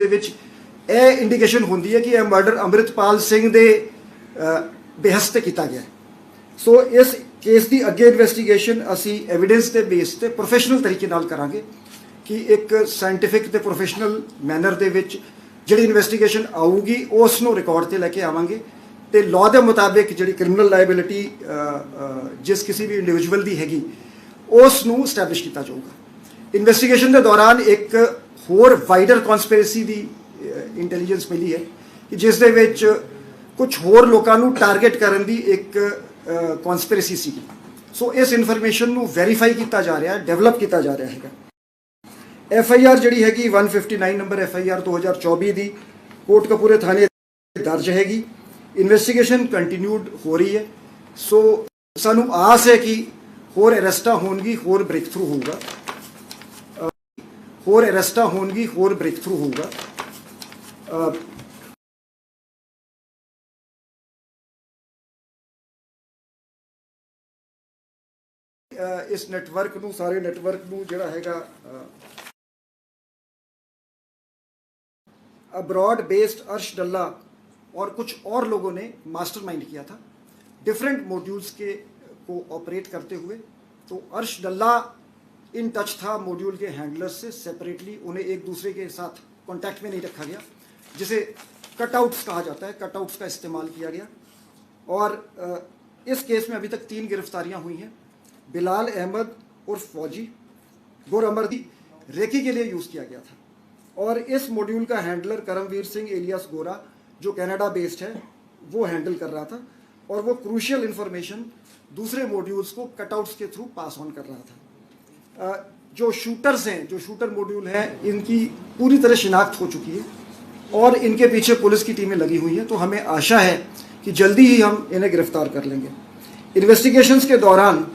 ਦੇ ਵਿੱਚ ਇਹ ਇੰਡੀਕੇਸ਼ਨ ਹੁੰਦੀ ਹੈ ਕਿ ਇਹ ਮਰਡਰ ਅੰਮ੍ਰਿਤਪਾਲ ਸਿੰਘ ਦੇ ਬੇਹਸ ਤੇ ਕੀਤਾ ਗਿਆ। ਸੋ ਇਸ ਕੇਸ ਦੀ ਅੱਗੇ ਇਨਵੈਸਟੀਗੇਸ਼ਨ ਅਸੀਂ ਐਵੀਡੈਂਸ ਦੇ ਬੇਸ ਤੇ ਪ੍ਰੋਫੈਸ਼ਨਲ ਤਰੀਕੇ ਨਾਲ ਕਰਾਂਗੇ ਕਿ ਇੱਕ ਸਾਇੰਟੀਫਿਕ ਤੇ ਪ੍ਰੋਫੈਸ਼ਨਲ ਮੈਨਰ ਦੇ ਵਿੱਚ ਜਿਹੜੀ ਇਨਵੈਸਟੀਗੇਸ਼ਨ ਆਊਗੀ ਉਸ ਨੂੰ ਰਿਕਾਰਡ ਤੇ ਲੈ ਕੇ ਆਵਾਂਗੇ ਤੇ ਲਾਅ ਦੇ ਮੁਤਾਬਿਕ ਜਿਹੜੀ ਕ੍ਰਿਮੀਨਲ ਲਾਇਬਿਲਿਟੀ ਜਿਸ ਕਿਸੇ ਵੀ ਇੰਡੀਵਿਜੂਅਲ ਦੀ ਹੈਗੀ ਉਸ ਨੂੰ ਸਟੈਬਲਿਸ਼ ਕੀਤਾ ਜਾਊਗਾ। ਇਨਵੈਸਟੀਗੇਸ਼ਨ ਦੇ ਦੌਰਾਨ ਇੱਕ ਹੋਰ ਵਾਈਡਰ ਕਨਸਪੀਰੇਸੀ ਦੀ ਇੰਟੈਲੀਜੈਂਸ ਮਿਲੀ ਹੈ ਕਿ ਜਿਸ ਦੇ ਵਿੱਚ ਕੁਝ ਹੋਰ ਲੋਕਾਂ ਨੂੰ ਟਾਰਗੇਟ ਕਰਨ ਦੀ ਇੱਕ ਕਨਸਪੀਰੇਸੀ ਸੀ। ਸੋ ਇਸ ਇਨਫੋਰਮੇਸ਼ਨ ਨੂੰ ਵੈਰੀਫਾਈ ਕੀਤਾ ਜਾ ਰਿਹਾ ਹੈ, ਡਿਵੈਲਪ ਕੀਤਾ ਜਾ ਰਿਹਾ ਹੈਗਾ। FIR ਜਿਹੜੀ ਹੈਗੀ 159 ਨੰਬਰ FIR 2024 ਦੀ ਕੋਟਕਪੂਰੇ ਥਾਣੇ ਦਰਜ ਹੈਗੀ। ਇਨਵੈਸਟੀਗੇਸ਼ਨ ਕੰਟੀਨਿਊਡ ਹੋ ਰਹੀ ਹੈ। ਸੋ ਸਾਨੂੰ ਆਸ ਹੈ ਕਿ ਹੋਰ ਅਰੈਸਟਾਂ ਹੋਣਗੀ, ਹੋਰ ਬ੍ਰੇਕ ਥਰੂ ਹੋਊਗਾ, ਹੋਰ ਬ੍ਰੇਕ ਥਰੂ ਹੋਊਗਾ। ਇਸ ਨੈਟਵਰਕ ਨੂੰ ਸਾਰੇ ਨੈਟਵਰਕ ਨੂੰ ਜਿਹੜਾ ਹੈਗਾ अब्रॉड बेस्ड अर्श डल्ला और कुछ और लोगों ने मास्टरमाइंड किया था डिफरेंट मॉड्यूल्स के को ऑपरेट करते हुए। तो अर्श डल्ला इन टच था मॉड्यूल के हैंडलर्स से सेपरेटली, उन्हें एक दूसरे के साथ कांटेक्ट में नहीं रखा गया, जिसे कटआउट्स कहा जाता है, कटआउट्स का इस्तेमाल किया गया। और इस केस में अभी तक 3 गिरफ्तारियां हुई हैं। बिलाल अहमद उर्फ फौजी गुर अमर रेकी के लिए यूज़ किया गया था और इस मॉड्यूल का हैंडलर करमवीर सिंह एलियास गोरा जो कनाडा बेस्ड है वो हैंडल कर रहा था और वो क्रूशियल इंफॉर्मेशन दूसरे मॉड्यूल्स को कटआउट्स के थ्रू पास ऑन कर रहा था। जो शूटर्स हैं, जो शूटर मॉड्यूल हैं, इनकी पूरी तरह शिनाख्त हो चुकी है और इनके पीछे पुलिस की टीमें लगी हुई हैं। तो हमें आशा है कि जल्दी ही हम इन्हें गिरफ्तार कर लेंगे। इन्वेस्टिगेशंस के दौरान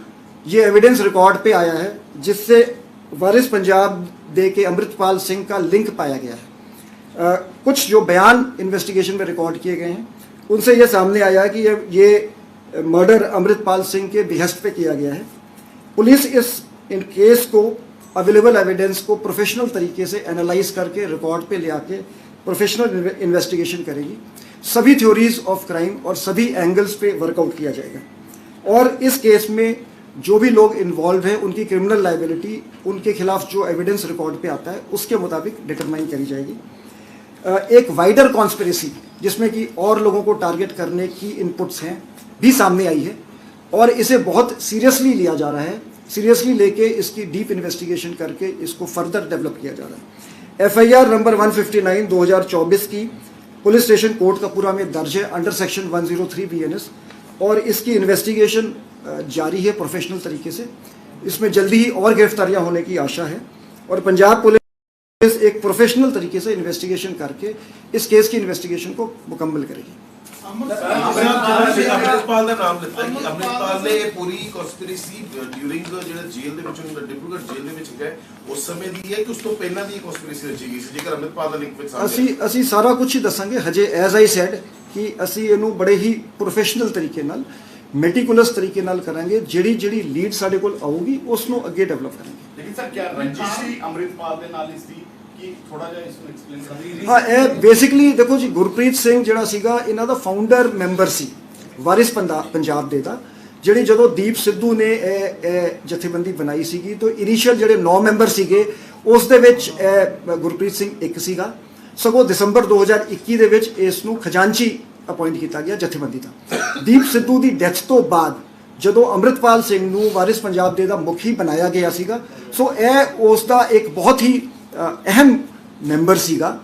ये एविडेंस रिकॉर्ड पे आया है जिससे वारिस पंजाब दे के अमृतपाल सिंह का लिंक पाया गया है। कुछ जो बयान इन्वेस्टिगेशन में रिकॉर्ड किए गए हैं उनसे ये सामने आया कि ये मर्डर अमृतपाल सिंह के बिहस्त पे किया गया है। पुलिस इन केस को अवेलेबल एविडेंस को प्रोफेशनल तरीके से एनालाइज करके रिकॉर्ड पे ले आके प्रोफेशनल इन्वेस्टिगेशन करेगी। सभी थ्योरीज ऑफ क्राइम और सभी एंगल्स पे वर्कआउट किया जाएगा और इस केस में जो भी लोग इन्वॉल्व हैं उनकी क्रिमिनल लाइबिलिटी, उनके खिलाफ जो एविडेंस रिकॉर्ड पे आता है उसके मुताबिक डिटरमाइन करी जाएगी। एक वाइडर कॉन्स्पिरेसी जिसमें कि और लोगों को टारगेट करने की इनपुट्स हैं भी सामने आई है और इसे बहुत सीरियसली लिया जा रहा है। सीरियसली लेके इसकी डीप इन्वेस्टिगेशन करके इसको फर्दर डेवलप किया जा रहा है। FIR नंबर 159 2024 की पुलिस स्टेशन कोटकपूरा में दर्ज है अंडर सेक्शन 103 BNS और इसकी इन्वेस्टिगेशन जारी है प्रोफेशनल तरीके से। इसमें जल्दी ही और गिरफ्तारियां होने की आशा है और पंजाब पुलिस एक प्रोफेशनल तरीके से इन्वेस्टिगेशन करके इस केस की इन्वेस्टिगेशन को मुकम्मल करेगी। अमृतपाल ਦਾ ਨਾਮ ਲਿੱਤਾ ਕਿ ਅਮਰਿਤਪਾਲ ਨੇ ਇਹ ਪੂਰੀ ਕਨਸਪੀਰੇਸੀ ਡਿਊਰਿੰਗ ਜਿਹੜਾ ਜੇਲ੍ਹ ਦੇ ਵਿੱਚੋਂ ਡਿਬਰੂਗੜ੍ਹ ਜੇਲ੍ਹ ਦੇ ਵਿੱਚ ਗਏ ਉਸ ਸਮੇਂ ਦੀ ਹੈ ਕਿ ਉਸ ਤੋਂ ਪਹਿਲਾਂ ਦੀ ਕਨਸਪੀਰੇਸੀ ਰਚੀ ਗਈ ਸੀ। ਜੇਕਰ ਅਮਰਿਤਪਾਲ ਦਾ ਲਿੰਕ ਵਿੱਚ ਸਾਹਮਣੇ ਅਸੀਂ ਸਾਰਾ ਕੁਝ ਹੀ ਦੱਸਾਂਗੇ। ਹਜੇ ਐਜ਼ ਆਈ ਸੈਡ ਕਿ ਅਸੀਂ ਇਹਨੂੰ ਬੜੇ ਹੀ ਪ੍ਰੋਫੈਸ਼ਨਲ ਤਰੀਕੇ ਨਾਲ ਮੈਟੀਕੂਲਸ ਤਰੀਕੇ ਨਾਲ ਕਰਾਂਗੇ। ਜਿਹੜੀ ਲੀਡ ਸਾਡੇ ਕੋਲ ਆਊਗੀ ਉਸ ਨੂੰ ਅੱਗੇ ਡਿਵੈਲਪ ਕਰਾਂਗੇ। ਲੇਕਿਨ ਸਰ ਕਿਆ ਰੰਜਿਸ਼ ਸੀ ਅੰਮ੍ਰਿਤਪਾਲ ਦੇ ਨਾਲ ਇਸ ਦੀ ਕਿ ਥੋੜਾ ਜਿਹਾ ਇਸ ਨੂੰ ਐਕਸਪਲੇਨ ਕਰੀਏ। ਹਾਂ, ਇਹ ਬੇਸਿਕਲੀ ਦੇਖੋ ਜੀ, ਗੁਰਪ੍ਰੀਤ ਸਿੰਘ ਜਿਹੜਾ ਸੀਗਾ ਇਹਨਾਂ ਦਾ ਫਾਊਂਡਰ ਮੈਂਬਰ ਸੀ ਵਾਰਿਸ ਪੰਜਾਬ ਦੇ ਦਾ। ਜਿਹੜੀ ਜਦੋਂ ਦੀਪ ਸਿੱਧੂ ਨੇ ਇਹ ਜਥੇਬੰਦੀ ਬਣਾਈ ਸੀਗੀ ਤਾਂ ਇਨੀਸ਼ੀਅਲ ਜਿਹੜੇ 9 ਮੈਂਬਰ ਸੀਗੇ ਉਸ ਦੇ ਵਿੱਚ ਗੁਰਪ੍ਰੀਤ ਸਿੰਘ ਇੱਕ ਸੀਗਾ। ਸਗੋਂ ਦਸੰਬਰ 2021 ਦੇ ਵਿੱਚ ਇਸ ਨੂੰ ਖਜ਼ਾਨਚੀ ਅਪਾਇੰਟ ਕੀਤਾ ਗਿਆ ਜਥੇਬੰਦੀ ਦਾ। ਦੀਪ ਸਿੱਧੂ ਦੀ ਡੈਥ ਤੋਂ ਬਾਅਦ ਜਦੋਂ ਅੰਮ੍ਰਿਤਪਾਲ ਸਿੰਘ ਨੂੰ ਵਾਰਿਸ ਪੰਜਾਬ ਦੇ ਦਾ ਮੁਖੀ ਬਣਾਇਆ ਗਿਆ ਸੀਗਾ, ਸੋ ਇਹ ਉਸ ਦਾ ਇੱਕ ਬਹੁਤ ਹੀ ਅਹਿਮ ਮੈਂਬਰ ਸੀਗਾ।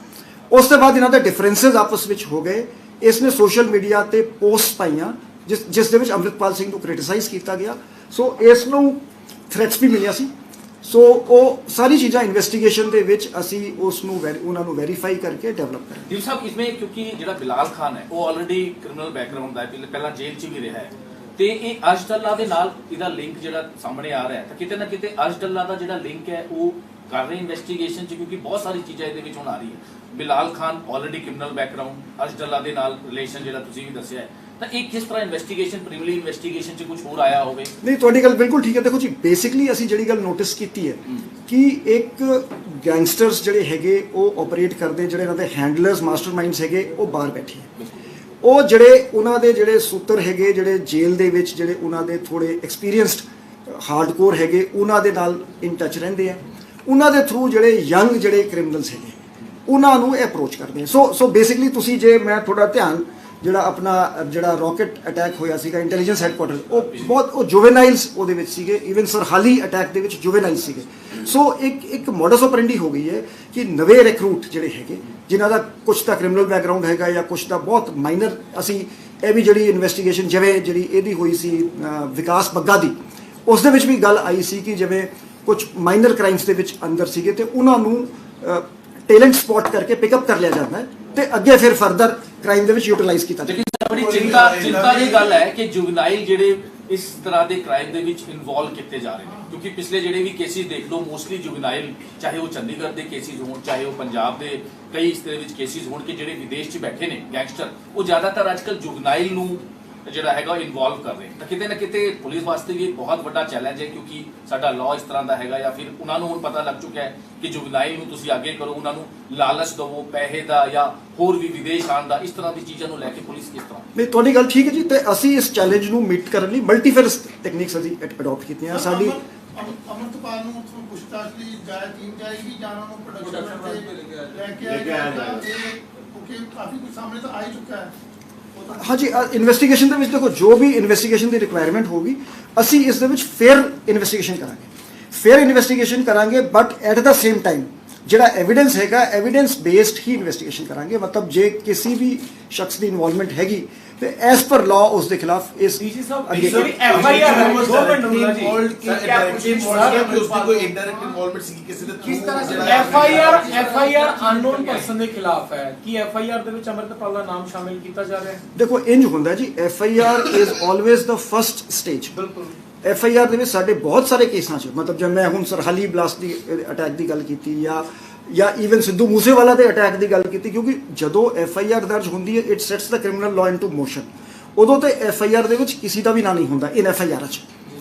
ਉਸ ਤੋਂ ਬਾਅਦ ਇਹਨਾਂ ਦੇ ਡਿਫਰੈਂਸਸ ਆਪਸ ਵਿੱਚ ਹੋ ਗਏ। ਇਸ ਨੇ ਸੋਸ਼ਲ ਮੀਡੀਆ ਤੇ ਪੋਸਟ ਪਾਈਆਂ ਜਿਸ ਦੇ ਵਿੱਚ ਅੰਮ੍ਰਿਤਪਾਲ ਸਿੰਘ ਨੂੰ ਕ੍ਰਿਟਿਸਾਈਜ਼ ਕੀਤਾ ਗਿਆ। ਸੋ ਇਸ ਨੂੰ ਥ੍ਰੈਟਸ ਵੀ ਮਿਲੀਆਂ ਸੀ। ਸੋ ਉਹ ਸਾਰੀ ਚੀਜ਼ਾਂ ਇਨਵੈਸਟੀਗੇਸ਼ਨ ਦੇ ਵਿੱਚ ਅਸੀਂ ਉਸ ਨੂੰ ਉਹਨਾਂ ਨੂੰ ਵੈਰੀਫਾਈ ਕਰਕੇ ਡਿਵੈਲਪ ਕਰਾਂਗੇ। ਦੀਪ ਸਾਹਿਬ, इसमें क्योंकि ਜਿਹੜਾ ਬਿਲਾਲ ਖਾਨ ਹੈ ਉਹ ਆਲਰੇਡੀ ਕ੍ਰਿਮੀਨਲ ਬੈਕਗ੍ਰਾਉਂਡ ਦਾ ਹੈ, ਪਹਿਲਾਂ ਜੇਲ੍ਹ 'ਚ ਵੀ ਰਿਹਾ ਹੈ ਤੇ ਇਹ ਅਰਸ਼ ਡੱਲਾ ਦੇ ਨਾਲ ਇਹਦਾ ਲਿੰਕ ਜਿਹੜਾ ਸਾਹਮਣੇ ਆ ਰਿਹਾ ਹੈ ਤਾਂ ਕਿਤੇ ਨਾ ਕਿਤੇ ਅਰਸ਼ ਡੱਲਾ ਦਾ ਜਿਹੜਾ ਲਿੰਕ ਹੈ ਉਹ ਕਰ ਰਹੇ ਇਨਵੈਸਟੀਗੇਸ਼ਨ 'ਚ, ਕਿਉਂਕਿ ਬਹੁਤ ਸਾਰੀ ਚੀਜ਼ਾਂ ਇਹਦੇ ਵਿੱਚ ਹੁਣ ਆ ਰਹੀ ਹੈ। Bilal Khan already criminal background, Arsh Dalla ਦੇ ਨਾਲ ਰਿਲੇਸ਼ਨ ਜਿਹੜਾ ਤੁਸੀਂ ਵੀ ਦੱਸਿਆ ਹੈ, ਤਾਂ ਇਹ ਕਿਸ ਤਰ੍ਹਾਂ ਇਨਵੈਸਟੀਗੇਸ਼ਨ ਪ੍ਰੀਲਿਮਿਨਰੀ ਇਨਵੈਸਟੀਗੇਸ਼ਨ 'ਚ ਕੁਝ ਹੋਰ ਆਇਆ ਹੋਵੇ? ਨਹੀਂ, ਤੁਹਾਡੀ ਗੱਲ ਬਿਲਕੁਲ ਠੀਕ ਹੈ। ਦੇਖੋ ਜੀ, ਬੇਸਿਕਲੀ ਅਸੀਂ ਜਿਹੜੀ ਗੱਲ ਨੋਟਿਸ ਕੀਤੀ ਹੈ ਕਿ ਇੱਕ ਗੈਂਗਸਟਰਸ ਜਿਹੜੇ ਹੈਗੇ ਉਹ ਆਪਰੇਟ ਕਰਦੇ, ਜਿਹੜੇ ਇਹਨਾਂ ਦੇ ਹੈਂਡਲਰਸ ਮਾਸਟਰਮਾਈਂਡਸ ਹੈਗੇ ਉਹ ਬਾਹਰ ਬੈਠੇ ਹੈ। ਉਹ ਜਿਹੜੇ ਉਹਨਾਂ ਦੇ ਜਿਹੜੇ ਸੂਤਰ ਹੈਗੇ, ਜਿਹੜੇ ਜੇਲ੍ਹ ਦੇ ਵਿੱਚ ਜਿਹੜੇ ਉਹਨਾਂ ਦੇ ਥੋੜੇ ਐਕਸਪੀਰੀਅੰਸਡ ਹਾਰਡਕੋਰ ਹੈਗੇ, ਉਹਨਾਂ ਦੇ ਨਾਲ ਇਨ ਟੱਚ ਰਹਿੰਦੇ ਆ। ਉਹਨਾਂ ਦੇ ਥਰੂ ਜਿਹੜੇ ਯੰਗ ਜਿਹੜੇ ਕ੍ਰਿਮੀਨਲਸ ਹੈਗੇ ਉਹਨਾਂ ਨੂੰ ਇਹ ਅਪਰੋਚ ਕਰਦੇ ਆ। ਸੋ ਬੇਸਿਕਲੀ ਤੁਸੀਂ ਜੇ ਮੈਂ ਥੋੜਾ ਧਿਆਨ ਜਿਹੜਾ ਆਪਣਾ ਜਿਹੜਾ ਰੌਕਟ ਅਟੈਕ ਹੋਇਆ ਸੀਗਾ ਇੰਟੈਲੀਜੈਂਸ ਹੈਡਕੁਆਟਰ, ਉਹ ਜੁਵੇਨਾਈਲਸ ਉਹਦੇ ਵਿੱਚ ਸੀਗੇ। ਈਵਨ ਸਰਹਾਲੀ ਅਟੈਕ ਦੇ ਵਿੱਚ ਜੁਵੇਨਾਈਲਸ ਸੀਗੇ। ਸੋ ਇੱਕ ਮੋਡਸ ਆਪਰੈਂਡੀ ਹੋ ਗਈ ਹੈ ਕਿ ਨਵੇਂ ਰਿਕਰੂਟ ਜਿਹੜੇ ਹੈਗੇ ਜਿਨ੍ਹਾਂ ਦਾ ਕੁਛ ਤਾਂ ਕ੍ਰਿਮੀਨਲ ਬੈਕਗ੍ਰਾਉਂਡ ਹੈਗਾ ਜਾਂ ਕੁਛ ਦਾ ਬਹੁਤ ਮਾਈਨਰ, ਅਸੀਂ ਇਹ ਵੀ ਜਿਹੜੀ ਇਨਵੈਸਟੀਗੇਸ਼ਨ ਜਿਵੇਂ ਜਿਹੜੀ ਇਹਦੀ ਹੋਈ ਸੀ ਵਿਕਾਸ ਬੱਗਾ ਦੀ, ਉਸ ਦੇ ਵਿੱਚ ਵੀ ਗੱਲ ਆਈ ਸੀ ਕਿ ਜਿਵੇਂ ਕੁਝ ਮਾਈਨਰ ਕ੍ਰਾਈਮਸ ਦੇ ਵਿੱਚ ਅੰਦਰ ਸੀਗੇ ਤੇ ਉਹਨਾਂ ਨੂੰ ਟੈਲੈਂਟ ਸਪੌਟ ਕਰਕੇ ਪਿਕਅਪ ਕਰ ਲਿਆ ਜਾਂਦਾ ਹੈ ਤੇ ਅੱਗੇ ਫਿਰ ਫਰਦਰ ਕ੍ਰਾਈਮ ਦੇ ਵਿੱਚ ਯੂਟਿਲਾਈਜ਼ ਕੀਤਾ ਜਾਂਦਾ ਹੈ। ਬੜੀ ਚਿੰਤਾ ਦੀ ਗੱਲ ਹੈ ਕਿ ਜੁਵਨਾਈਲ ਜਿਹੜੇ ਇਸ ਤਰ੍ਹਾਂ ਦੇ ਕ੍ਰਾਈਮ ਦੇ ਵਿੱਚ ਇਨਵੋਲਵ ਕੀਤੇ ਜਾ ਰਹੇ ਨੇ, ਕਿਉਂਕਿ ਪਿਛਲੇ ਜਿਹੜੇ ਵੀ ਕੇਸਿਸ ਦੇਖ ਲਓ ਮੋਸਟਲੀ ਜੁਵਨਾਈਲ, ਚਾਹੇ ਉਹ ਚੰਡੀਗੜ੍ਹ ਦੇ ਕੇਸਿਸ ਹੋਣ, ਚਾਹੇ ਉਹ ਪੰਜਾਬ ਦੇ ਕਈ ਇਸ ਤਰ੍ਹਾਂ ਵਿੱਚ ਕੇਸਿਸ ਹੋਣ ਕਿ ਜਿਹੜੇ ਵਿਦੇਸ਼ 'ਚ ਬੈਠੇ ਨੇ ਗੈਂਗਸਟਰ, ਉਹ ਜ਼ਿਆਦਾਤਰ ਅੱਜ ਕੱਲ੍ਹ ਜੁਵਨਾਈਲ ਨੂੰ ਜਿਹੜਾ ਹੈਗਾ ਇਨਵੋਲਵ ਕਰ ਰਹੇ ਤਾਂ ਕਿਤੇ ਨਾ ਕਿਤੇ ਪੁਲਿਸ ਵਾਸਤੇ ਵੀ ਬਹੁਤ ਵੱਡਾ ਚੈਲੰਜ ਹੈ, ਕਿਉਂਕਿ ਸਾਡਾ ਲਾਅ ਇਸ ਤਰ੍ਹਾਂ ਦਾ ਹੈਗਾ। ਜਾਂ ਫਿਰ ਉਹਨਾਂ ਨੂੰ ਹੁਣ ਪਤਾ ਲੱਗ ਚੁੱਕਿਆ ਹੈ ਕਿ ਜੁਵਨਾਈਲ ਨੂੰ ਤੁਸੀਂ ਅੱਗੇ ਕਰੋ, ਉਹਨਾਂ ਨੂੰ ਲਾਲਚ ਦਵੋ ਪੈਸੇ ਦਾ ਜਾਂ ਹੋਰ ਵੀ ਵਿਦੇਸ਼ ਆਉਣ ਦਾ, ਇਸ ਤਰ੍ਹਾਂ ਦੀ ਚੀਜ਼ਾਂ ਨੂੰ ਲੈ ਕੇ ਪੁਲਿਸ ਕਿਸ ਤਰ੍ਹਾਂ? ਨਹੀਂ, ਤੁਹਾਡੀ ਗੱਲ ਠੀਕ ਹੈ ਜੀ। ਤੇ ਅਸੀਂ ਇਸ ਚੈਲੰਜ ਨੂੰ ਮੀਟ ਕਰਨ ਲਈ ਮਲਟੀਫੇਸ ਟੈਕਨੀਕਸ ਅਸੀਂ ਅਡਾਪਟ ਕੀਤੀਆਂ। ਸਾਡੀ ਅਮਰਤਪਾਲ ਨੂੰ ਉੱਥੋਂ ਪੁੱਛਤਾਛ ਲਈ ਟੀਮ ਜਾਏਗੀ ਜਾਂ ਉਹਨਾਂ ਨੂੰ ਪ੍ਰੋਡਕਸ਼ਨ ਲੈ ਕੇ ਆਇਆ ਜਾਏਗਾ, ਕਿਉਂਕਿ ਕਾਫੀ ਕੁਝ ਸਾਹਮਣੇ ਤਾਂ ਆ ਹੀ ਚੁੱਕਾ ਹੈ। ਹਾਂਜੀ, ਇਨਵੈਸਟੀਗੇਸ਼ਨ ਦੇ ਵਿੱਚ ਦੇਖੋ ਜੋ ਵੀ ਇਨਵੈਸਟੀਗੇਸ਼ਨ ਦੀ ਰਿਕੁਆਇਰਮੈਂਟ ਹੋਗੀ ਅਸੀਂ ਇਸ ਦੇ ਵਿੱਚ ਫੇਅਰ ਇਨਵੈਸਟੀਗੇਸ਼ਨ ਕਰਾਂਗੇ, but at the same time ਜਿਹੜਾ ਐਵੀਡੈਂਸ ਹੈਗਾ ਐਵੀਡੈਂਸ ਬੇਸਡ ਹੀ ਇਨਵੈਸਟੀਗੇਸ਼ਨ ਕਰਾਂਗੇ। ਮਤਲਬ ਜੇ ਕਿਸੇ ਵੀ ਸ਼ਖਸ ਦੀ ਇਨਵੋਲਵਮੈਂਟ ਹੈਗੀ ਤੇ ਐਸ ਪਰ ਲਾਅ ਉਸ ਦੇ ਖਿਲਾਫ ਇਸ ਡੀਜੀ ਸਾਹਿਬ ਜਿਹੜੀ ਐਫਆਈਆਰ ਹੈ 2 ਮਿੰਟ ਹੁੰਦਾ ਜੀ ਕੋਈ ਇਨਡਾਇਰੈਕਟ ਇਨਵੋਲਵਮੈਂਟ ਸੀ ਕਿਸੇ ਦੇ ਕਿਸ ਤਰ੍ਹਾਂ ਸੇ ਐਫਆਈਆਰ ਅਨਨੋਨ ਪਰਸਨ ਦੇ ਖਿਲਾਫ ਹੈ, ਕੀ ਐਫਆਈਆਰ ਦੇ ਵਿੱਚ ਅਮਰਤਪਾਲ ਦਾ ਨਾਮ ਸ਼ਾਮਿਲ ਕੀਤਾ ਜਾ ਰਿਹਾ ਹੈ? ਦੇਖੋ ਇੰਜ ਹੁੰਦਾ ਜੀ, FIR is always the first stage. ਬਿਲਕੁਲ ਐਫਆਈਆਰ ਦੇ ਵਿੱਚ ਸਾਡੇ ਬਹੁਤ ਸਾਰੇ ਕੇਸਾਂ 'ਚ, ਮਤਲਬ ਜੇ ਮੈਂ ਹੁਣ ਸਰਹਾਲੀ ਬਲਾਸਟ ਦੀ ਅਟੈਕ ਦੀ ਗੱਲ ਕੀਤੀ ਜਾਂ ਈਵਨ ਸਿੱਧੂ ਮੂਸੇਵਾਲਾ ਦੇ ਅਟੈਕ ਦੀ ਗੱਲ ਕੀਤੀ, ਕਿਉਂਕਿ ਜਦੋਂ ਐਫਆਈਆਰ ਦਰਜ ਹੁੰਦੀ ਹੈ it sets the criminal law into motion. ਉਦੋਂ ਤੇ ਐਫਆਈਆਰ ਦੇ ਵਿੱਚ ਕਿਸੇ ਦਾ ਵੀ ਨਾਂ ਨਹੀਂ ਹੁੰਦਾ ਇਨ ਐਫਆਈਆਰ 'ਚ,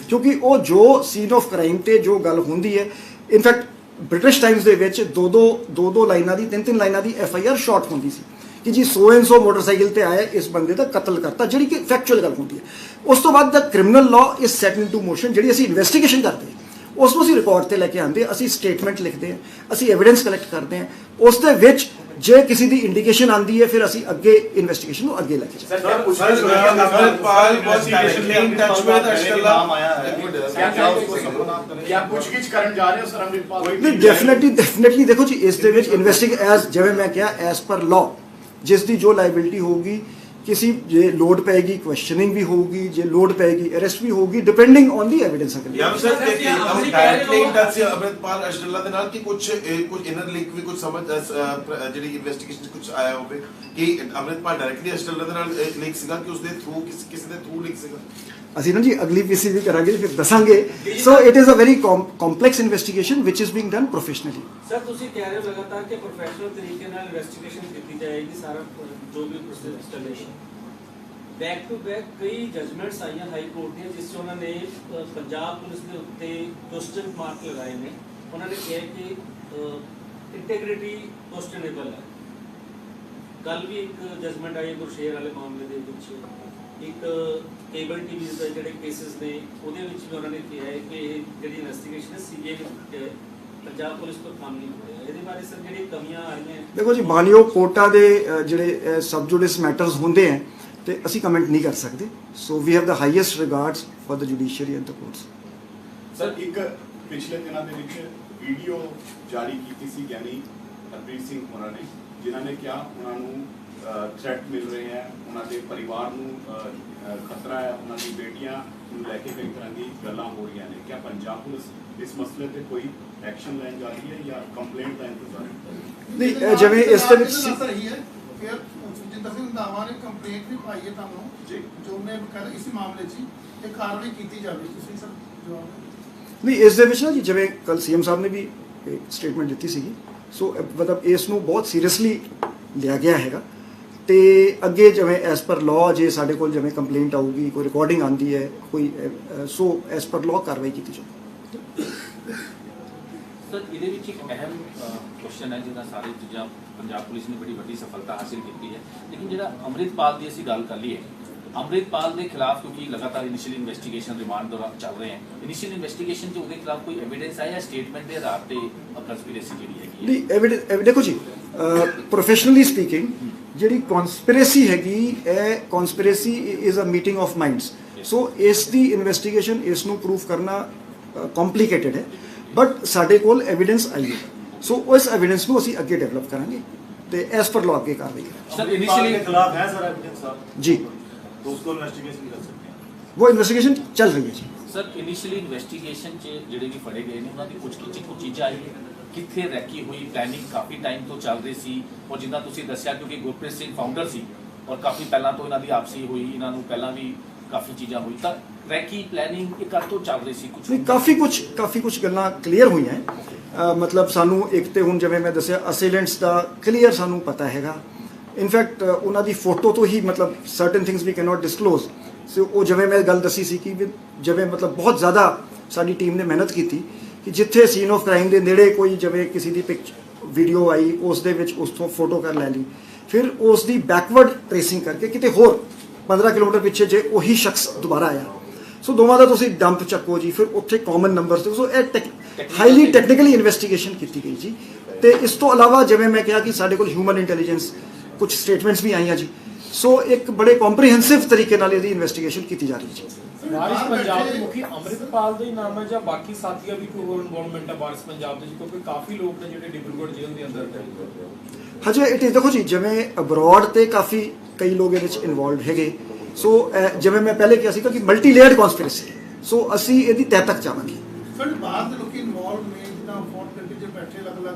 ਕਿਉਂਕਿ ਉਹ ਜੋ ਸੀਨ ਆਫ ਕ੍ਰਾਈਮ ਤੇ ਜੋ ਗੱਲ ਹੁੰਦੀ ਹੈ। ਇਨਫੈਕਟ ਬ੍ਰਿਟਿਸ਼ ਟਾਈਮਸ ਦੇ ਵਿੱਚ ਦੋ ਲਾਈਨਾਂ ਦੀ 3 ਲਾਈਨਾਂ ਦੀ ਐਫਆਈਆਰ ਸ਼ਾਰਟ ਹੁੰਦੀ ਸੀ ਕਿ ਜੀ ਸੋ ਐਂਡ ਸੋ ਮੋਟਰਸਾਈਕਲ ਤੇ ਆਇਆ, ਇਸ ਬੰਦੇ ਦਾ ਕਤਲ ਕਰਤਾ, ਜਿਹੜੀ ਕਿ ਫੈਕਚੁਅਲ ਗੱਲ ਹੁੰਦੀ ਹੈ। ਉਸ ਤੋਂ ਬਾਅਦ ਦਾ criminal law is set into motion, ਜਿਹੜੀ ਅਸੀਂ ਇਨਵੈਸਟੀਗੇਸ਼ਨ ਕਰਦੇ ਹਾਂ ਉਸ ਨੂੰ ਅਸੀਂ ਰਿਕਾਰਡ ਤੇ ਲੈ ਕੇ ਆਉਂਦੇ ਹਾਂ, ਅਸੀਂ ਸਟੇਟਮੈਂਟ ਲਿਖਦੇ ਹਾਂ, ਅਸੀਂ ਐਵੀਡੈਂਸ ਕਲੈਕਟ ਕਰਦੇ ਹਾਂ। ਉਸ ਦੇ ਵਿੱਚ ਜੇ ਕਿਸੇ ਦੀ ਇੰਡੀਕੇਸ਼ਨ ਆਉਂਦੀ ਹੈ ਫਿਰ ਅਸੀਂ ਅੱਗੇ ਇਨਵੈਸਟੀਗੇਸ਼ਨ ਨੂੰ ਅੱਗੇ ਲੈ ਕੇ ਜਾਂਦੇ ਹਾਂ। ਅਮਰਿਤਪਾਲ ਵਾਸ ਡਾਇਰੈਕਟਲੀ ਇਨ ਟੱਚ ਵਿਦ ਅਰਸ਼ਦੁੱਲਾ। क्या पूछगिछ ਕਰਨ ਜਾ ਰਹੇ ਹੋ ਸਰ ਅਮਰਿਤਪਾਲ? ਨਹੀਂ, ਡੈਫੀਨਿਟਲੀ ਦੇਖੋ ਜੀ ਇਸ ਦੇ ਵਿੱਚ ਇਨਵੈਸਟੀਗੇਟ ਐਜ਼ ਜਿਵੇਂ ਮੈਂ ਕਿਹਾ ਐਜ਼ ਪਰ ਲਾਅ ਜਿਸ ਦੀ ਜੋ ਲਾਇਬਿਲਿਟੀ ਹੋਊਗੀ, किसी जे लोड पेगी क्वेश्चनिंग भी होगी, जे लोड पेगी अरेस्ट भी होगी, डिपेंडिंग ऑन दी एविडेंस। या सर हम डायरेक्टली इन टच से अमृतपाल अरशदुल्ला ਦੇ ਨਾਲ ਕਿ ਕੁਝ ਇਨਰ ਲਿੰਕ ਵੀ ਕੁਝ ਸਮਝ ਜਿਹੜੀ ਇਨਵੈਸਟੀਗੇਸ਼ਨ ਕੁਝ ਆਇਆ ਹੋਵੇ ਕਿ ਅਮਰਿਤਪਾਲ ਡਾਇਰੈਕਟਲੀ ਅਰਸ਼ਦੁल्ला ਦੇ ਨਾਲ ਲਿੰਕ ਸੀਗਾ ਕਿ ਉਸਦੇ ਥਰੂ ਕਿਸੇ ਦੇ ਥਰੂ ਲਿੰਕ ਸੀਗਾ। ਅਸੀਂ ਨਾ ਜੀ ਅਗਲੀ ਪੀਸੀ ਵੀ ਕਰਾਂਗੇ ਫਿਰ ਦੱਸਾਂਗੇ। So it is a very complex investigation which is being done professionally. Sir ਤੁਸੀਂ ਕਹਿ ਰਹੇ ਹੋ ਲਗਾਤਾਰ ਕਿ ਪ੍ਰੋਫੈਸ਼ਨਲ ਤਰੀਕੇ ਨਾਲ ਇਨਵੈਸਟੀਗੇਸ਼ਨ ਕੀਤੀ ਜਾਏਗੀ, ਸਾਰਾ ਜੋ ਵੀ ਪ੍ਰੋਸੈਸ ਚੱਲੇਗਾ। ਬੈਕ ਟੂ ਬੈਕ ਕਈ ਜਜਮੈਂਟਸ ਆਈਆਂ ਹਾਈ ਕੋਰਟ ਦੀਆਂ ਜਿਸ 'ਚ ਉਹਨਾਂ ਨੇ ਪੰਜਾਬ ਪੁਲਿਸ ਦੇ ਉੱਤੇ ਕੁਐਸਚਨ ਮਾਰਕ ਲਗਾਏ ਨੇ। ਉਹਨਾਂ ਨੇ ਕਿਹਾ ਕਿ ਇੰਟੈਗ੍ਰਿਟੀ ਕੁਐਸਚਨੇਬਲ ਹੈ। ਕੱਲ ਵੀ ਇੱਕ ਜਜਮੈਂਟ ਆਈ ਗੁਰਸ਼ੇਰ ਵਾਲੇ ਮਾਮਲੇ ਦੇ ਵਿੱਚ, ਇੱਕ ਕੇਬਲ ਟੀਵੀ ਦੇ ਜਿਹੜੇ ਕੇਸਿਸ ਨੇ ਉਹਦੇ ਵਿੱਚ ਵੀ ਉਹਨਾਂ ਨੇ ਕਿਹਾ ਹੈ ਕਿ ਇਹ ਜਿਹੜੀ ਇਨਵੈਸਟੀਗੇਸ਼ਨ ਹੈ ਸੀਬੀਆਈ ਪੰਜਾਬ ਪੁਲਿਸ ਤੋਂ ਕੰਮ ਨਹੀਂ ਹੋ ਰਿਹਾ। ਇਹਦੇ ਬਾਰੇ ਸਰ ਜਿਹੜੀ ਕਮੀਆਂ ਆ ਰਹੀਆਂ, ਦੇਖੋ ਜੀ ਮਾਨਯੋਗ ਕੋਰਟਾਂ ਦੇ ਜਿਹੜੇ ਸਬ ਜੁਡਿਸ ਮੈਟਰਸ ਹੁੰਦੇ ਹੈ ਤੇ ਅਸੀਂ ਕਮੈਂਟ ਨਹੀਂ ਕਰ ਸਕਦੇ। So we have the highest regards for the judiciary and the courts. Sir ਇੱਕ ਪਿਛਲੇ ਦਿਨਾਂ ਦੇ ਵਿੱਚ ਵੀਡੀਓ ਜਾਰੀ ਕੀਤੀ ਸੀ ਗਿਆਨੀ ਹਰਪ੍ਰੀਤ ਸਿੰਘ ਹੋਰਾਂ ਨੇ, ਜਿਨ੍ਹਾਂ ਨੇ ਕਿਹਾ ਉਹਨਾਂ ਨੂੰ ਥ੍ਰੈਟ ਮਿਲ ਰਹੇ ਹੈ, ਉਹਨਾਂ ਦੇ ਪਰਿਵਾਰ ਨੂੰ ਖਤਰਾ ਹੈ, ਉਹਨਾਂ ਦੀ ਬੇਟੀਆਂ ਨੂੰ ਲੈ ਕੇ ਕਈ ਤਰ੍ਹਾਂ ਦੀ ਗੱਲਾਂ ਹੋ ਰਹੀਆਂ ਨੇ। ਕਿਆ ਪੰਜਾਬ ਪੁਲਿਸ ਇਸ ਮਸਲੇ ਤੇ ਕੋਈ ਐਕਸ਼ਨ ਲੈਣ ਜਾ ਰਹੀ ਹੈ ਜਾਂ ਕੰਪਲੇਂਟ ਦਾ ਇੰਤਜ਼ਾਰ ਹੈ? ਨਹੀਂ, ਜਿਵੇਂ ਇਸ ਦੇ ਵਿੱਚ ਸਹੀ ਹੈ ਫਿਰ ਜਿੰਦਰ ਸਿੰਘ ਰੰਧਾਵਾ ਨੇ ਕੰਪਲੇਂਟ ਵੀ ਪਾਈ ਹੈ ਤੁਹਾਨੂੰ ਜੀ, ਜੋ ਮੈਂ ਕਰ ਇਸ ਮਾਮਲੇ 'ਚ ਇਹ ਕਾਰਵਾਈ ਕੀਤੀ ਜਾਵੇ। ਤੁਸੀਂ ਸਰ ਜਵਾਬ ਨਹੀਂ, ਇਸ ਦੇ ਵਿੱਚ ਨਾ ਜੀ ਜਿਵੇਂ ਕੱਲ ਸੀਐਮ ਸਾਹਿਬ ਨੇ ਵੀ ਸਟੇਟਮੈਂਟ ਦਿੱਤੀ ਸੀਗੀ। ਸੋ ਮਤਲਬ ਇਸ ਨੂੰ ਬਹੁਤ ਸੀਰੀਅਸਲੀ ਲਿਆ ਗਿਆ ਹੈਗਾ ਤੇ ਅੱਗੇ ਜਿਵੇਂ ਐਸ ਪਰ ਲਾਅ ਜੇ ਸਾਡੇ ਕੋਲ ਜਿਵੇਂ ਕੰਪਲੇਂਟ ਆਊਗੀ, ਕੋਈ ਰਿਕਾਰਡਿੰਗ ਆਉਂਦੀ ਹੈ ਕੋਈ, ਸੋ ਐਸ ਪਰ ਲਾਅ ਕਾਰਵਾਈ ਕੀਤੀ ਜਾਊਗੀ। ਸਰ ਇਹਦੇ ਵਿੱਚ ਇੱਕ ਅਹਿਮ ਕੁਐਸਚਨ ਹੈ ਜਿਹਦਾ ਸਾਰੇ ਚੀਜ਼ਾਂ ਪੰਜਾਬ ਪੁਲਿਸ ਨੇ ਬੜੀ ਵੱਡੀ ਸਫਲਤਾ ਹਾਸਿਲ ਕੀਤੀ ਹੈ, ਲੇਕਿਨ ਜਿਹੜਾ ਅੰਮ੍ਰਿਤਪਾਲ ਦੀ ਅਸੀਂ ਗੱਲ ਕਰ ਲਈਏ, ਅੰਮ੍ਰਿਤਪਾਲ ਦੇ ਖਿਲਾਫ ਕਿਉਂਕਿ ਲਗਾਤਾਰ ਇਨੀਸ਼ੀਅਲ ਇਨਵੈਸਟੀਗੇਸ਼ਨ ਰਿਮਾਂਡ ਦੌਰਾਨ ਚੱਲ ਰਹੇ ਹੈ, ਇਨੀਸ਼ੀਅਲ ਇਨਵੈਸਟੀਗੇਸ਼ਨ 'ਚ ਉਹਦੇ ਖਿਲਾਫ ਕੋਈ ਐਵੀਡੈਂਸ ਆਇਆ ਜਾਂ ਸਟੇਟਮੈਂਟ ਦੇ ਆਧਾਰ ਤੇ ਕੰਸਪੀਰੇਸੀ ਜਿਹੜੀ ਹੈਗੀ ਹੈ? ਨਹੀਂ, ਐਵੀਡੈਂਸ ਦੇਖੋ ਜੀ, ਪ੍ਰੋਫੈਸ਼ਨਲੀ ਸਪੀਕਿੰਗ ਜਿਹੜੀ ਕਨਸਪੀਰੇਸੀ ਹੈਗੀ, ਇਹ conspiracy is a meeting of minds. So ਇਸ ਦੀ ਇਨਵੈਸਟੀਗੇਸ਼ਨ ਇਸ ਨੂੰ ਪ੍ਰੂਫ ਕਰਨਾ ਕੰਪਲਿਕੇਟਡ ਹੈ, ਬਟ ਸਾਡੇ ਕੋਲ ਐਵੀਡੈਂਸ ਆਈ ਹੈ। ਸੋ ਉਸ ਐਵੀਡੈਂਸ ਨੂੰ ਅਸੀਂ ਅੱਗੇ ਡਿਵੈਲਪ ਕਰਾਂਗੇ ਤੇ ਐਸ ਪਰ ਲਾਅ ਅੱਗੇ ਕਾਰਵਾਈ ਕਰਾਂਗੇ। सर इनिशियली के खिलाफ है सर एविडेंस साहब, जी, तो उसको इन्वेस्टिगेशन कर सकते हैं। वो इन्वेस्टिगेशन चल रही है जी। ਸਰ ਇਨੀਸ਼ੀਅਲੀ ਇਨਵੈਸਟੀਗੇਸ਼ਨ 'ਚ ਜਿਹੜੇ ਵੀ ਫੜੇ ਗਏ ਨੇ ਉਹਨਾਂ ਦੀ ਪੁੱਛਗਿੱਛ 'ਚ ਕੁਝ ਚੀਜ਼ਾਂ ਆਈ ਹੈ, ਕਿੱਥੇ ਰੈਕੀ ਹੋਈ, ਪਲੈਨਿੰਗ ਕਾਫੀ ਟਾਈਮ ਤੋਂ ਚੱਲ ਰਹੀ ਸੀ, ਔਰ ਜਿੱਦਾਂ ਤੁਸੀਂ ਦੱਸਿਆ ਕਿਉਂਕਿ ਗੁਰਪ੍ਰੀਤ ਸਿੰਘ ਫਾਊਂਡਰ ਸੀ ਔਰ ਕਾਫੀ ਪਹਿਲਾਂ ਤੋਂ ਇਹਨਾਂ ਦੀ ਆਪਸੀ ਹੋਈ, ਇਹਨਾਂ ਨੂੰ ਪਹਿਲਾਂ ਵੀ ਕਾਫੀ ਚੀਜ਼ਾਂ ਹੋਈ, ਤਾਂ ਰੈਕੀ ਪਲੈਨਿੰਗ ਇਹ ਕਦ ਤੋਂ ਚੱਲ ਰਹੀ ਸੀ? ਨਹੀਂ, ਕਾਫੀ ਕੁਝ ਗੱਲਾਂ ਕਲੀਅਰ ਹੋਈਆਂ ਹੈ। ਮਤਲਬ ਸਾਨੂੰ ਇੱਕ ਤੇ ਹੁਣ ਜਿਵੇਂ ਮੈਂ ਦੱਸਿਆ ਅਸੇਲੈਂਟਸ ਦਾ ਕਲੀਅਰ ਸਾਨੂੰ ਪਤਾ ਹੈਗਾ। ਇਨਫੈਕਟ ਉਹਨਾਂ ਦੀ ਫੋਟੋ ਤੋਂ ਹੀ ਮਤਲਬ certain things we can not disclose. So ਉਹ ਜਿਵੇਂ ਮੈਂ ਗੱਲ ਦੱਸੀ ਸੀ ਕਿ ਜਿਵੇਂ ਮਤਲਬ ਬਹੁਤ ਜ਼ਿਆਦਾ ਸਾਡੀ ਟੀਮ ਨੇ ਮਿਹਨਤ ਕੀਤੀ ਕਿ ਜਿੱਥੇ ਸੀਨ ਆਫ ਕ੍ਰਾਈਮ ਦੇ ਨੇੜੇ ਕੋਈ ਜਿਵੇਂ ਕਿਸੇ ਦੀ ਵੀਡੀਓ ਆਈ ਉਸ ਦੇ ਵਿੱਚ ਉਸ ਤੋਂ ਫੋਟੋ ਕਰ ਲੈ ਲਈ, ਫਿਰ ਉਸ ਦੀ ਬੈਕਵਰਡ ਟ੍ਰੇਸਿੰਗ ਕਰਕੇ ਕਿਤੇ ਹੋਰ 15 ਕਿਲੋਮੀਟਰ ਪਿੱਛੇ ਜੇ ਉਹੀ ਸ਼ਖਸ ਦੁਬਾਰਾ ਆਇਆ, ਸੋ ਦੋਵਾਂ ਦਾ ਤੁਸੀਂ ਡੰਪ ਚੱਕੋ ਜੀ, ਫਿਰ ਉੱਥੇ ਕਾਮਨ ਨੰਬਰਸ ਤੇ। ਸੋ ਇਹ ਹਾਈਲੀ ਟੈਕਨੀਕਲੀ ਇਨਵੈਸਟੀਗੇਸ਼ਨ ਕੀਤੀ ਗਈ ਜੀ। ਤੇ ਇਸ ਤੋਂ ਇਲਾਵਾ ਜਿਵੇਂ ਮੈਂ ਕਿਹਾ ਕਿ ਸਾਡੇ ਕੋਲ ਹਿਊਮਨ ਇੰਟੈਲੀਜੈਂਸ ਕੁਝ ਸਟੇਟਮੈਂਟਸ ਵੀ ਆਈਆਂ ਜੀ। ਸੋ ਇੱਕ ਬੜੇ ਕੰਪਰੀਹੈਂਸਿਵ ਤਰੀਕੇ ਨਾਲ ਇਹਦੀ ਇਨਵੈਸਟੀਗੇਸ਼ਨ ਕੀਤੀ ਜਾ ਰਹੀ ਹੈ ਜੀ। ਵਾਰਿਸ ਪੰਜਾਬ ਦੇ ਮੁਖੀ ਅੰਮ੍ਰਿਤਪਾਲ ਦਾ ਹੀ ਨਾਮ ਹੈ ਜਾਂ ਬਾਕੀ ਸਾਥੀਆਂ ਵੀ ਕੋਈ ਹੋਰ ਇਨਵੋਲਵਮੈਂਟ ਹੈ ਵਾਰਿਸ ਪੰਜਾਬ ਦੇ, ਕਿਉਂਕਿ ਕਾਫੀ ਲੋਕ ਨੇ ਜਿਹੜੇ ਡਿਬਰੂਗੜ੍ਹ ਜੇਲ੍ਹ ਦੇ ਅੰਦਰ ਹੈ? ਹਜੇ ਇਟ ਇਜ਼ ਦੇਖੋ ਜੀ, ਜਿਵੇਂ ਅਬਰੋਡ ਤੇ ਕਾਫੀ ਕਈ ਲੋਕ ਇਹਦੇ ਵਿੱਚ ਇਨਵੋਲਵਡ ਹੈਗੇ। ਸੋ ਜਿਵੇਂ ਮੈਂ ਪਹਿਲੇ ਕਿਹਾ ਸੀ ਕਿ ਮਲਟੀ ਲੇਅਰਡ ਕਨਸਪੀਰੇਸੀ, ਸੋ ਅਸੀਂ ਇਹਦੀ ਤਹਿ ਤੱਕ ਜਾਵਾਂਗੇ। ਸਰ ਬਾਹਰ ਦੇ ਲੋਕੀ ਇਨਵੋਲਵ ਨੇ ਜਿੱਦਾਂ ਫੋਨ ਕਰਕੇ ਜੇ ਬੈਠੇ ਅਲੱਗ-ਅਲੱਗ,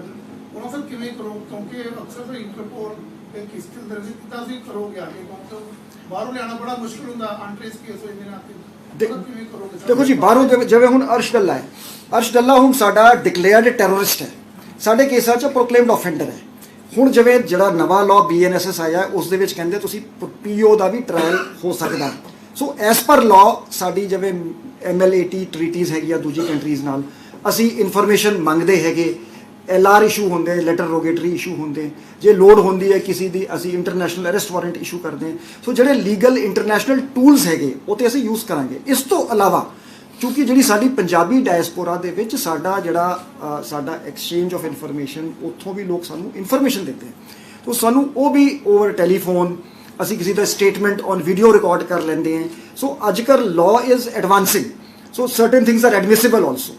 ਉਹਨਾਂ ਸਰ ਕਿਵੇਂ ਕਰੋ? ਕਿਉਂਕਿ ਅਕਸਰ ਤਾਂ ਇੰਟਰਪੋਲ ਕਿਸ ਤਰ੍ਹਾਂ ਦੀ ਕਿੱਦਾਂ ਤੁਸੀਂ ਕਰੋਗੇ ਆਗੇ? ਕਿਉਂਕਿ ਬਾਹਰੋਂ ਲਿਆਉਣਾ ਬੜਾ ਮੁਸ਼ਕਿਲ ਹੁੰਦਾ, ਅਨਟ੍ਰੇਸ ਕੇਸ ਹੋਏ ਨੇ ਨਾਤੇ, ਕਿਵੇਂ ਕਰੋਗੇ? ਦੇਖੋ ਜੀ, ਬਾਹਰੋਂ ਜਿਵੇਂ ਹੁਣ ਅਰਸ਼ ਡੱਲਾ ਹੈ, ਅਰਸ਼ ਡੱਲਾ ਹੁਣ ਸਾਡਾ ਡਿਕਲੇਅਰਡ ਟੈਰਰਿਸਟ ਹੈ, ਸਾਡੇ ਕੇਸਾਂ 'ਚ ਪ੍ਰੋਕਲੇਮਡ ਆਫੈਂਡਰ ਹੈ। ਹੁਣ ਜਿਵੇਂ ਜਿਹੜਾ ਨਵਾਂ ਲਾਅ BNSS ਆਇਆ ਉਸ ਦੇ ਵਿੱਚ ਕਹਿੰਦੇ ਤੁਸੀਂ PO ਦਾ ਵੀ ਟ੍ਰਾਇਲ ਹੋ ਸਕਦਾ। ਸੋ ਐਸ ਪਰ ਲਾਅ ਸਾਡੀ ਜਿਵੇਂ MLAT ਟ੍ਰੀਟੀਜ਼ ਹੈਗੀਆਂ ਦੂਜੀ ਕੰਟਰੀਜ਼ ਨਾਲ, ਅਸੀਂ ਇਨਫੋਰਮੇਸ਼ਨ ਮੰਗਦੇ ਹੈਗੇ, LR ਇਸ਼ੂ ਹੁੰਦੇ, ਲੈਟਰ ਰੋਗੇਟਰੀ ਇਸ਼ੂ ਹੁੰਦੇ, ਜੇ ਲੋੜ ਹੁੰਦੀ ਹੈ ਕਿਸੇ ਦੀ ਅਸੀਂ ਇੰਟਰਨੈਸ਼ਨਲ ਅਰੈਸਟ ਵਾਰੰਟ ਇਸ਼ੂ ਕਰਦੇ ਹਾਂ। ਸੋ ਜਿਹੜੇ ਲੀਗਲ ਇੰਟਰਨੈਸ਼ਨਲ ਟੂਲਸ ਹੈਗੇ ਉਹ ਤੇ ਅਸੀਂ ਯੂਜ਼ ਕਰਾਂਗੇ। ਇਸ ਤੋਂ ਇਲਾਵਾ ਕਿਉਂਕਿ ਜਿਹੜੀ ਸਾਡੀ ਪੰਜਾਬੀ ਡਾਇਸਪੋਰਾ ਦੇ ਵਿੱਚ ਸਾਡਾ ਐਕਸਚੇਂਜ ਆਫ ਇਨਫੋਰਮੇਸ਼ਨ, ਉੱਥੋਂ ਵੀ ਲੋਕ ਸਾਨੂੰ ਇਨਫੋਰਮੇਸ਼ਨ ਦਿੰਦੇ, ਤਾਂ ਸਾਨੂੰ ਉਹ ਵੀ ਓਵਰ ਟੈਲੀਫੋਨ ਅਸੀਂ ਕਿਸੇ ਦਾ ਸਟੇਟਮੈਂਟ ਔਨ ਵੀਡੀਓ ਰਿਕਾਰਡ ਕਰ ਲੈਂਦੇ ਹਾਂ। ਸੋ ਅੱਜ ਕੱਲ੍ਹ law is advancing, so certain things are admissible also.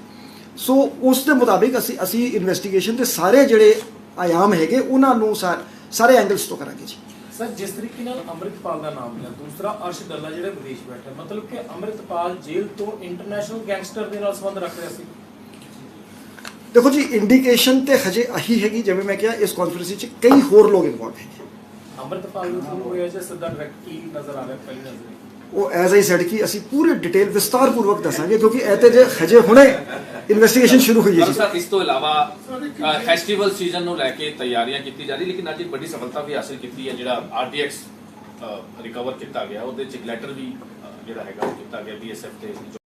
So ਉਸ ਦੇ ਮੁਤਾਬਿਕ ਅਸੀਂ ਇਨਵੈਸਟੀਗੇਸ਼ਨ ਦੇ ਸਾਰੇ ਜਿਹੜੇ ਆਯਾਮ ਹੈਗੇ ਉਹਨਾਂ ਨੂੰ ਸਾਰੇ ਐਂਗਲਸ ਤੋਂ ਕਰਾਂਗੇ ਜੀ। ਸਰ ਜਿਸ ਤਰੀਕੇ ਨਾਲ ਅੰਮ੍ਰਿਤਪਾਲ ਦਾ ਨਾਮ ਲਿਆ, ਦੂਸਰਾ ਅਰਸ਼ ਡੱਲਾ ਜਿਹੜੇ ਵਿਦੇਸ਼ ਬੈਠੇ, ਮਤਲਬ ਕਿ ਅੰਮ੍ਰਿਤਪਾਲ ਜੇਲ੍ਹ ਤੋਂ ਇੰਟਰਨੈਸ਼ਨਲ ਗੈਂਗਸਟਰ ਦੇ ਨਾਲ ਸੰਬੰਧ ਰੱਖ ਰਿਹਾ ਸੀ? ਦੇਖੋ ਜੀ, ਇੰਡੀਕੇਸ਼ਨ ਤੇ ਹਜੇ ਆਹੀ ਹੈਗੀ, ਜਿਵੇਂ ਮੈਂ ਕਿਹਾ ਇਸ ਕਨਫਰੰਸ 'ਚ ਕਈ ਹੋਰ ਲੋਕ ਇਨਵੋਲਵ ਹੈਗੇ। ਅੰਮ੍ਰਿਤਪਾਲ ਦੇ ਥਰੂ ਹੋਇਆ ਜਾਂ ਸਿੱਧਾ ਡਾਇਰੈਕਟ ਕੀ ਨਜ਼ਰ ਆ ਰਿਹਾ ਪਹਿਲੀ ਨਜ਼ਰ? ਉਹ ਐਜ਼ ਆਈ ਸੈਡ ਕਿ ਅਸੀਂ ਪੂਰੇ ਡਿਟੇਲ ਵਿਸਤਾਰਪੂਰਵਕ ਦੱਸਾਂਗੇ, ਕਿਉਂਕਿ ਇਹ ਤੇ ਜੇ ਹਜੇ ਹੁਣੇ ਇਨਵੈਸਟੀਗੇਸ਼ਨ ਸ਼ੁਰੂ ਹੋਈ ਹੈ ਜੀ। ਸਰ ਇਸ ਤੋਂ ਇਲਾਵਾ ਫੈਸਟੀਵਲ ਸੀਜ਼ਨ ਨੂੰ ਲੈ ਕੇ ਤਿਆਰੀਆਂ ਕੀਤੀ ਜਾ ਰਹੀ, ਲੇਕਿਨ ਅੱਜ ਇੱਕ ਵੱਡੀ ਸਫਲਤਾ ਵੀ ਹਾਸਿਲ ਕੀਤੀ ਹੈ। ਜਿਹੜਾ RDX ਰਿਕਵਰ ਕੀਤਾ ਗਿਆ ਉਹਦੇ 'ਚ ਇੱਕ ਲੈਟਰ ਵੀ ਜਿਹੜਾ ਹੈਗਾ ਉਹ ਕੀਤਾ ਗਿਆ BSF ਤੇ